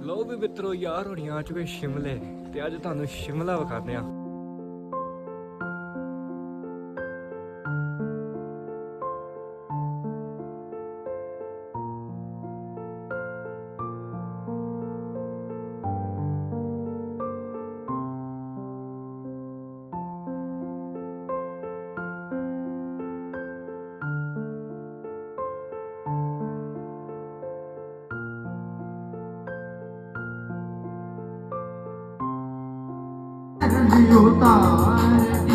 ਲਓ ਵੀ ਮਿੱਤਰੋ ਯਾਰ ਹੋਣੀਆਂ ਆ ਚੁੱਕੇ ਸ਼ਿਮਲੇ ਤੇ ਅੱਜ ਤੁਹਾਨੂੰ ਸ਼ਿਮਲਾ ਵਿਖਾਉਂਦੇ ਆ। ਉਤਾਰ